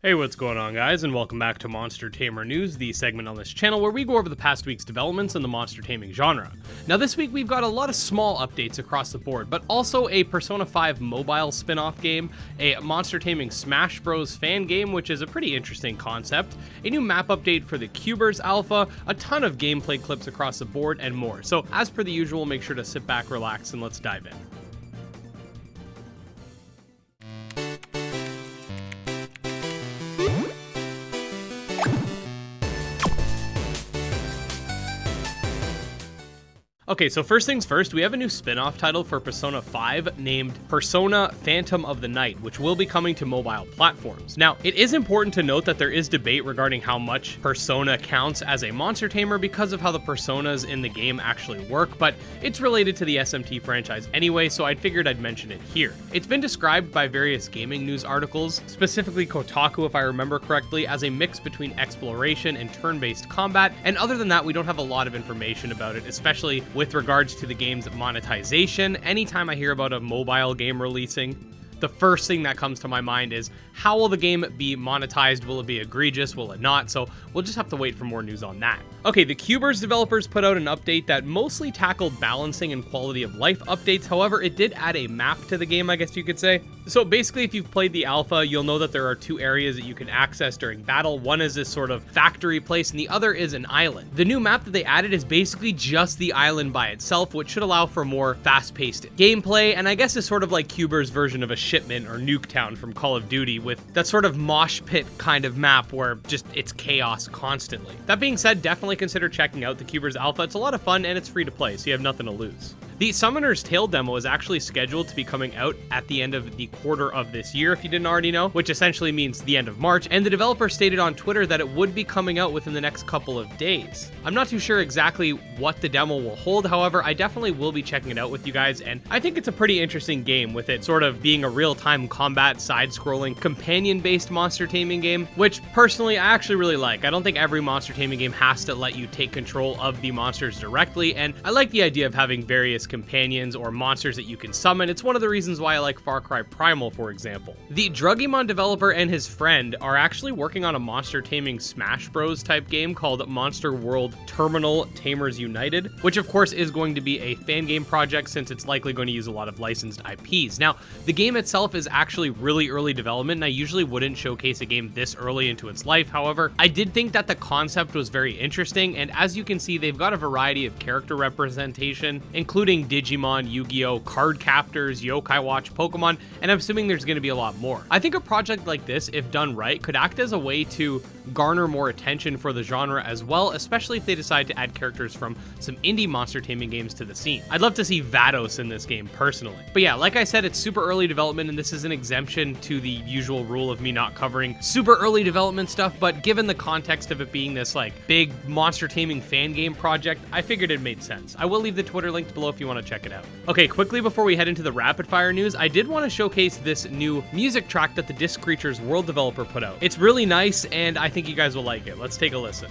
Hey, what's going on, guys, and welcome back to Monster Tamer News, the segment on this channel where we go over the past week's developments in the monster taming genre. Now, this week we've got a lot of small updates across the board, but also a Persona 5 mobile spin-off game, a monster taming Smash Bros. Fan game, which is a pretty interesting concept, a new map update for the Cubers Alpha, a ton of gameplay clips across the board, and more. So, as per the usual, make sure to sit back, relax, and let's dive in. Okay, so first things first, we have a new spin-off title for Persona 5 named Persona Phantom of the Night, which will be coming to mobile platforms. Now, it is important to note that there is debate regarding how much Persona counts as a monster tamer because of how the personas in the game actually work, but it's related to the SMT franchise anyway, so I figured I'd mention it here. It's been described by various gaming news articles, specifically Kotaku if I remember correctly, as a mix between exploration and turn-based combat, and other than that, we don't have a lot of information about it, especially with regards to the game's monetization. Anytime I hear about a mobile game releasing, the first thing that comes to my mind is, how will the game be monetized? Will it be egregious? Will it not? So we'll just have to wait for more news on that. Okay, the Cubers developers put out an update that mostly tackled balancing and quality of life updates. However, it did add a map to the game, I guess you could say. So basically, if you've played the alpha, you'll know that there are two areas that you can access during battle. One is this sort of factory place, and the other is an island. The new map that they added is basically just the island by itself, which should allow for more fast-paced gameplay, and I guess is sort of like Cubers' version of a shipment or Nuketown from Call of Duty, with that sort of mosh pit kind of map where just it's chaos constantly. That being said, definitely consider checking out the Cubers Alpha. It's a lot of fun and it's free to play, so you have nothing to lose. The Summoner's Tale demo is actually scheduled to be coming out at the end of the quarter of this year, if you didn't already know, which essentially means the end of March, and the developer stated on Twitter that it would be coming out within the next couple of days. I'm not too sure exactly what the demo will hold, however, I definitely will be checking it out with you guys, and I think it's a pretty interesting game, with it sort of being a real-time combat, side-scrolling, companion-based monster taming game, which personally I actually really like. I don't think every monster taming game has to let you take control of the monsters directly, and I like the idea of having various companions or monsters that you can summon. It's one of the reasons why I like Far Cry Primal, for example. The Digimon developer and his friend are actually working on a monster taming Smash Bros type game called Monster World Terminal Tamers United, which of course is going to be a fan game project since it's likely going to use a lot of licensed IPs. Now, the game itself is actually really early development, and I usually wouldn't showcase a game this early into its life. However, I did think that the concept was very interesting, and as you can see, they've got a variety of character representation, including Digimon, Yu-Gi-Oh, card captors, Yokai Watch, Pokemon, and I'm assuming there's going to be a lot more. I think a project like this, if done right, could act as a way to garner more attention for the genre as well, especially if they decide to add characters from some indie monster taming games to the scene. I'd love to see Vados in this game personally. But yeah, like I said, it's super early development, and this is an exemption to the usual rule of me not covering super early development stuff, but given the context of it being this like big monster taming fan game project, I figured it made sense. I will leave the Twitter linked below if you want to check it out. Okay, quickly before we head into the rapid fire news, I did want to showcase this new music track that the Disc Creatures World developer put out. It's really nice, and I think you guys will like it. Let's take a listen.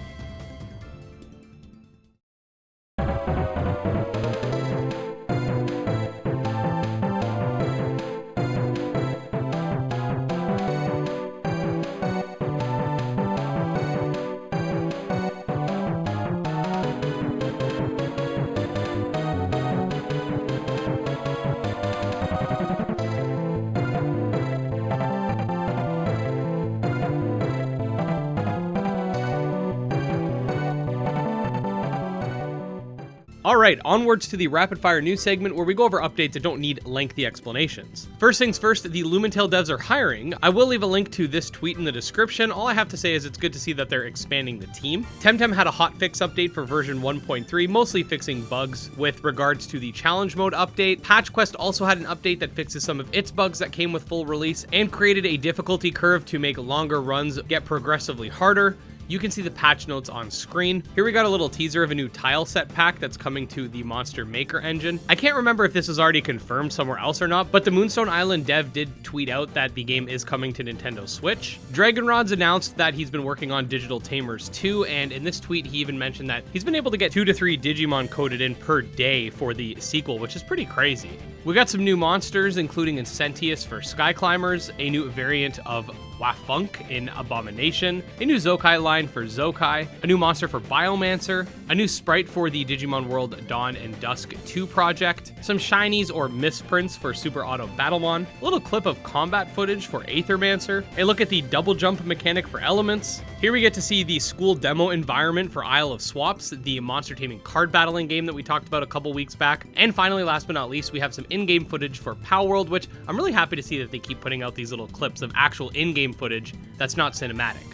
Alright, onwards to the rapid fire news segment where we go over updates that don't need lengthy explanations. First things first, the Lumentale devs are hiring. I will leave a link to this tweet in the description. All I have to say is it's good to see that they're expanding the team. Temtem had a hotfix update for version 1.3, mostly fixing bugs with regards to the challenge mode update. PatchQuest also had an update that fixes some of its bugs that came with full release and created a difficulty curve to make longer runs get progressively harder. You can see the patch notes on screen. Here we got a little teaser of a new tile set pack that's coming to the Monster Maker engine. I can't remember if this was already confirmed somewhere else or not, but the Moonstone Island dev did tweet out that the game is coming to Nintendo Switch. Dragonrod's announced that he's been working on Digital Tamers 2, and in this tweet he even mentioned that he's been able to get 2 to 3 Digimon coded in per day for the sequel, which is pretty crazy. We got some new monsters, including Incentius for Sky Climbers, a new variant of Wafunk in Abomination, a new Zokai line for Zokai, a new monster for Biomancer, a new sprite for the Digimon World Dawn and Dusk 2 project, some shinies or misprints for Super Auto Battlemon, a little clip of combat footage for Aethermancer, a look at the double jump mechanic for Elements. Here we get to see the school demo environment for Isle of Swaps, the monster taming card battling game that we talked about a couple weeks back. And finally, last but not least, we have some in-game footage for Pow World, which I'm really happy to see that they keep putting out these little clips of actual in-game footage that's not cinematic.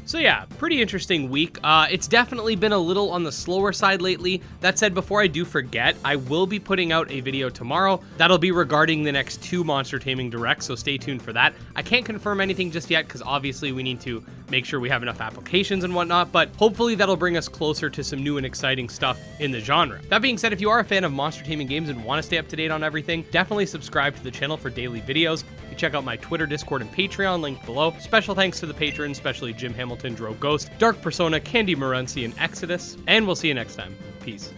So yeah, pretty interesting week. It's definitely been a little on the slower side lately. That said, before I do forget, I will be putting out a video tomorrow. That'll be regarding the next 2 monster taming directs, so stay tuned for that. I can't confirm anything just yet because obviously we need to make sure we have enough applications and whatnot, but hopefully that'll bring us closer to some new and exciting stuff in the genre. That being said, if you are a fan of monster taming games and want to stay up to date on everything, definitely subscribe to the channel for daily videos. You check out my Twitter, Discord, and Patreon linked below. Special thanks to the patrons, especially Jim Hamilton, Dro Ghost, Dark Persona, Candy Morency, and Exodus, and we'll see you next time. Peace.